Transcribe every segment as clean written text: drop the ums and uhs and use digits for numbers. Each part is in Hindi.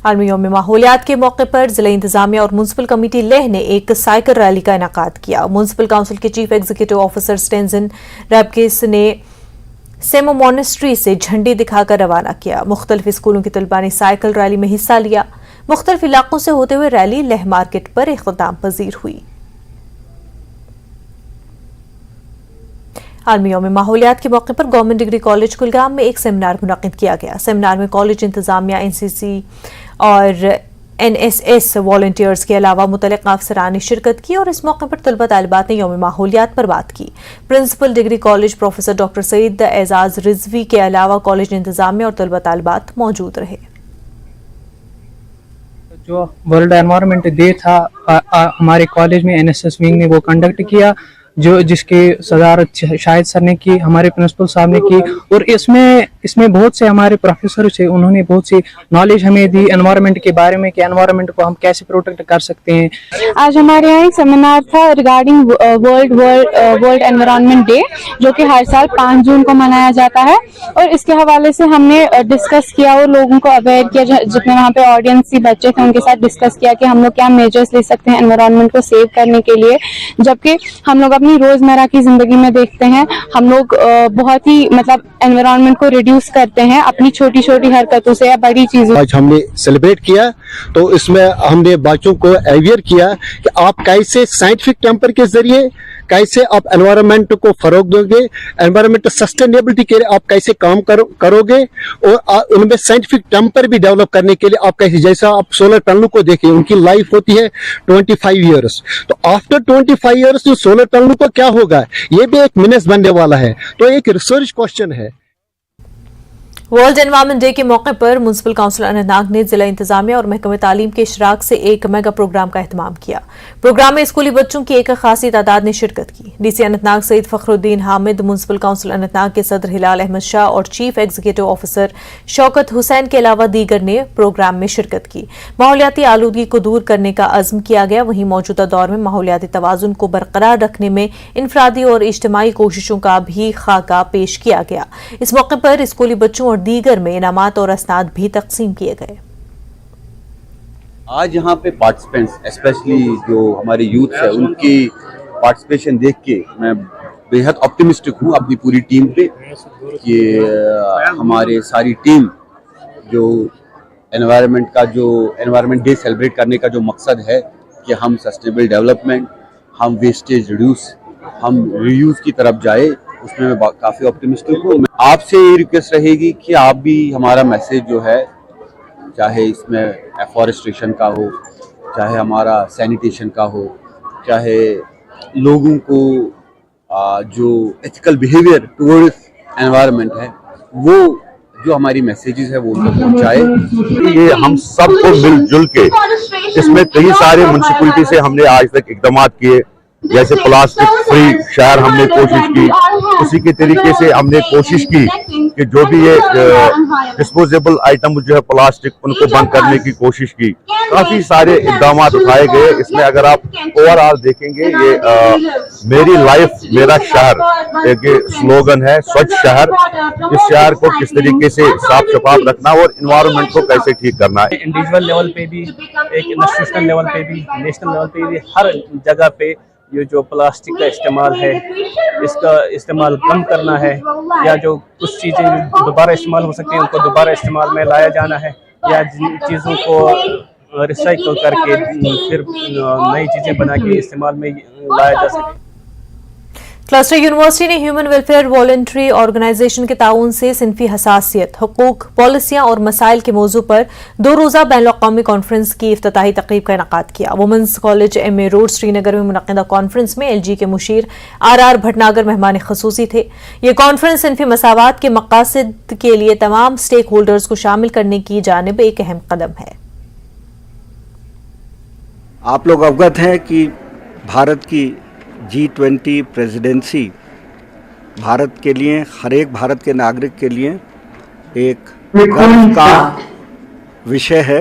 आलमी यौम माहौलियात के मौके पर जिला इंतजामिया और म्युनिसिपल कमेटी लेह ने एक साइकिल रैली का इनेकाद किया। म्युनिसिपल काउंसिल के चीफ एग्जीक्यूटिव ऑफिसर स्टेंजन रैपकेस ने सेमो मॉनेस्ट्री से झंडी दिखाकर रवाना किया। मुख्तलिफ स्कूलों के तलबा ने साइकिल रैली में हिस्सा लिया। मुख्तलिफ इलाकों से होते हुए रैली लेह मार्केट पर इख्तिताम पजीर हुई। आलमी यौम माहौलियात के मौके पर गवर्नमेंट डिग्री कॉलेज कुलगाम में एक सेमिनार मुनक्किद किया गया। सेमिनार में कॉलेज इंतजामिया, एनसीसी और एनएसएस वॉलंटियर्स के अलावा मुतल्लिक़ अफसरान ने शिरकत की और इस मौके पर तलबा तालिबात ने यौम माहौलियात पर बात की। Principal degree college professor doctor Saeed Ejaz Rizvi के अलावा कॉलेज इंतजामिया और तलबा तालिबात मौजूद रहे। जो वर्ल्ड एनवायरनमेंट डे था हमारे कॉलेज में एनएसएस विंग ने वो कंडक्ट किया, जो जिसकी सदारत शाहिद सर ने की, हमारे प्रिंसिपल साहब ने की। और इसमें बहुत से हमारे प्रोफेसर थे, उन्होंने बहुत सी नॉलेज हमें दी एनवायरनमेंट के बारे में कि एनवायरनमेंट को हम कैसे प्रोटेक्ट कर सकते हैं। आज हमारे यहाँ एक सेमिनार था रिगार्डिंग वर्ल्ड एनवायरनमेंट डे, जो कि हर साल 5 जून को मनाया जाता है। और इसके हवाले से हमने डिस्कस किया और लोगों को अवेयर किया, जितने वहाँ पे ऑडियंस के बच्चे थे उनके साथ डिस्कस किया कि हम लोग क्या मेजर्स ले सकते हैं एनवायरनमेंट को सेव करने के लिए। जबकि हम लोग रोजमर्रा की जिंदगी में देखते हैं, हम लोग बहुत ही एनवायरनमेंट को रिड्यूस करते हैं अपनी छोटी छोटी हरकतों से या बड़ी चीजों। आज हमने सेलिब्रेट किया तो इसमें हमने बच्चों को अवेयर किया कि आप कैसे साइंटिफिक टेम्पर के जरिए कैसे आप एनवायरनमेंट को फरोग दोगे, एनवायरनमेंट सस्टेनेबिलिटी के लिए आप कैसे काम करोगे और उनमें साइंटिफिक टेम्पर भी डेवलप करने के लिए आप कैसे, जैसा आप सोलर पैनलों को देखें उनकी लाइफ होती है 25 ईयर्स, तो आफ्टर 25 ईयर्स जो सोलर पैनलों को क्या होगा, ये भी एक मीनस बनने वाला है। तो एक रिसर्च क्वेश्चन है। वर्ल्ड एनवायरनमेंट डे के मौके पर म्युनिसिपल काउंसिल अनंतनाग ने जिला इंतजामिया और महकमे तालीम के इशराक से एक मेगा प्रोग्राम का एहतमाम किया। प्रोग्राम में स्कूली बच्चों की एक खासी तादाद ने शिरकत की। DC Anantnag Saeed Fakhruddin Hamid, municipal council Anantnag के सदर हिलाल अहमद शाह और chief executive officer Shaukat Hussain के अलावा दीगर ने प्रोग्राम में शिरकत की। माहौलियाती आलूदगी को दूर करने का अज़्म किया गया। वहीं मौजूदा दौर में माहौलियाती तवाज़ुन को बरकरार रखने में इनफरादी और इज्तिमाई कोशिशों का भी खाका पेश किया गया। इस मौके पर स्कूली बच्चों और दीगर में इनामात और असनाद भी तकसीम किए गए। आज यहाँ पे पार्टिसिपेंट्स स्पेशली जो हमारे यूथ है उनकी पार्टिसिपेशन देख के मैं बेहद ऑप्टिमिस्टिक हूँ अपनी पूरी टीम पे कि हमारे सारी टीम जो एनवायरनमेंट डे सेलिब्रेट करने का जो मकसद है कि हम सस्टेनेबल डेवलपमेंट, हम वेस्टेज रिड्यूस, हम रीयूज की तरफ जाए, उसमें मैं काफ़ी ऑप्टिमिस्टिक हूँ। आपसे ये रिक्वेस्ट रहेगी कि आप भी हमारा मैसेज जो है, चाहे इसमें एफॉरेस्टेशन का हो, चाहे हमारा सैनिटेशन का हो, चाहे लोगों को जो एथिकल बिहेवियर टुवर्ड्स एनवायरनमेंट है, वो जो हमारी मैसेजेस है वो उनको पहुँचाए। ये हम सबको मिलजुल के, इसमें कई सारे म्यूनिसिपैलिटी से हमने आज तक इकदाम किए, जैसे प्लास्टिक फ्री शहर हमने कोशिश की, उसी के तरीके से हमने कोशिश की कि जो भी ये डिस्पोजेबल आइटम जो है प्लास्टिक, उनको बंद करने की कोशिश की। काफी सारे इकदाम उठाए गए। इसमें अगर आप ओवरऑल देखेंगे, ये मेरी लाइफ मेरा शहर एक स्लोगन है, स्वच्छ शहर। इस शहर को किस तरीके से साफ शफाफ रखना और इन्वायरमेंट को कैसे ठीक करना है, इंडिविजुअल लेवल पे भी, एक इंस्टीट्यूशनल लेवल पे भी, नेशनल लेवल पे भी, हर जगह पे ये जो प्लास्टिक का इस्तेमाल है, इसका इस्तेमाल कम करना है, या जो कुछ चीज़ें दोबारा इस्तेमाल हो सकती हैं उनको दोबारा इस्तेमाल में लाया जाना है, या जिन चीज़ों को रिसाइकल करके फिर नई चीज़ें बना के इस्तेमाल में लाया जा सके। क्लस्टर यूनिवर्सिटी ने ह्यूमन वेलफेयर वॉलंटरी ऑर्गेनाइजेशन के ताउन से सिनफी हसासियत, हुकूक, पॉलिसियां और मसाइल के मौजू पर 2 रोज़ा बैनुल-अक़वामी कॉन्फ्रेंस की इफ्तिताही तकरीब का इनेकाद किया। Women's college MA road Srinagar में मुनक़िदा कॉन्फ्रेंस में एलजी के मुशीर आर भटनागर मेहमान ख़ुसूसी थे। ये कॉन्फ्रेंस सिनफी मसावात के मक़ासिद के लिए तमाम स्टेक होल्डर्स को शामिल करने की जानिब एक अहम कदम है। आप लोग अवगत हैं कि भारत की G20 प्रेसिडेंसी भारत के लिए, हर एक भारत के नागरिक के लिए एक गर्व का विषय है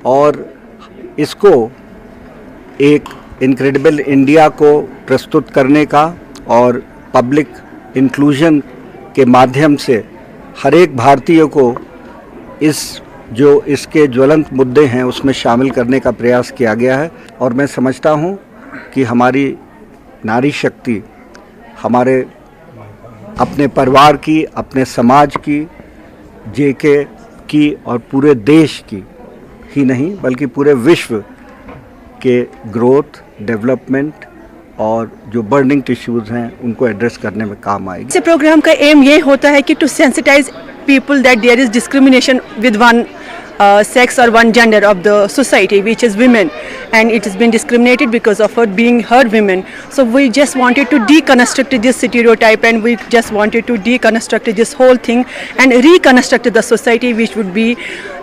और इसको एक इनक्रेडिबल इंडिया को प्रस्तुत करने का और पब्लिक इंक्लूजन के माध्यम से हर एक भारतीय को इस जो इसके ज्वलंत मुद्दे हैं उसमें शामिल करने का प्रयास किया गया है। और मैं समझता हूँ कि हमारी नारी शक्ति हमारे अपने परिवार की, अपने समाज की, जेके की और पूरे देश की ही नहीं बल्कि पूरे विश्व के ग्रोथ, डेवलपमेंट और जो बर्निंग टिश्यूज़ हैं उनको एड्रेस करने में काम आएगी। इस प्रोग्राम का एम ये होता है कि to sensitize people that there is discrimination with one sex or one gender of the society, which is women, and it has been discriminated because of her being her women. So we just wanted to deconstruct this stereotype, and we just wanted to deconstruct this whole thing and reconstruct the society which would be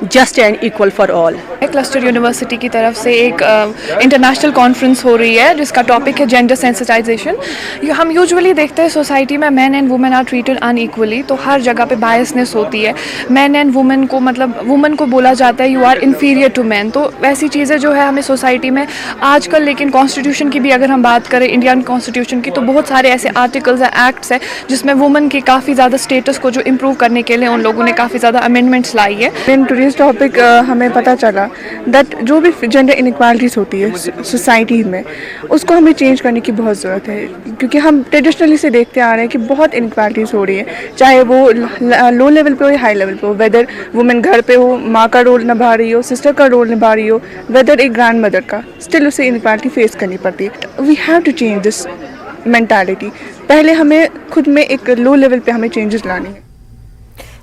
just and equal for all. Cluster university की तरफ से एक इंटरनेशनल कॉन्फ्रेंस हो रही है जिसका टॉपिक है जेंडर सेंसिटाइजेशन। हम यूजुअली देखते हैं सोसाइटी में man and women are treated unequally, तो हर जगह पे बायसनेस होती है। मैन एंड वुमेन को मतलब वुमेन को बोला जाता है you are inferior to man, तो वैसी चीज़ें जो है हमें सोसाइटी में आजकल, लेकिन कॉन्स्टिट्यूशन की भी अगर हम बात करें इंडियन कॉन्स्टिट्यूशन की, तो बहुत सारे ऐसे आर्टिकल्स हैं, एक्ट्स हैं जिसमें वुमेन के काफ़ी ज़्यादा स्टेटस को जो इम्प्रूव करने के लिए उन लोगों ने काफ़ी ज़्यादा अमेंडमेंट्स लाई है। इन टूरिस्ट टॉपिक हमें पता चला दैट जो भी जेंडर इनइक्वालिटीज़ होती है सोसाइटी में, उसको हमें चेंज करने की बहुत ज़रूरत है, क्योंकि हम ट्रेडिशनली से देखते आ रहे हैं कि बहुत इनइक्वालिटीज़ हो रही है, चाहे वो लो लेवल पे हो या हाई लेवल पे हो, वेदर वुमेन घर पे हो, माँ का रोल निभा रही हो, सिस्टर का रोल निभा रही हो, वेदर एक ग्रैंड मदर का, स्टिल उसे इनइक्वालिटी फेस करनी पड़ती है। We have to change this mentality. पहले हमें खुद में एक लो लेवल पे हमें चेंजेस लानी है।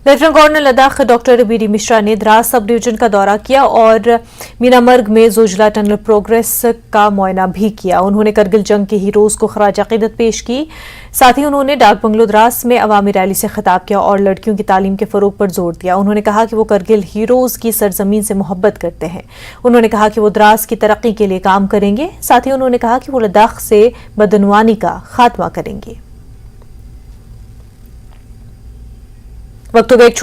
Lieutenant governor Ladakh doctor B D Mishra ने द्रास सब डिवीजन का दौरा किया और मीनामर्ग में जोजिला टनल प्रोग्रेस का मुआयना भी किया। उन्होंने करगिल जंग के हीरोज को खराज अकीदत पेश की। साथ ही उन्होंने डाक बंगलो द्रास में अवामी रैली से खिताब किया और लड़कियों की तालीम के फरोग पर जोर दिया। उन्होंने कहा कि वो करगिल हीरोज की सरजमीन से मोहब्बत करते हैं। उन्होंने कहा कि वो द्रास की तरक्की के लिए काम करेंगे। साथ ही उन्होंने कहा कि वो लद्दाख से बदनवानी का खात्मा करेंगे। वक्त हो गया एक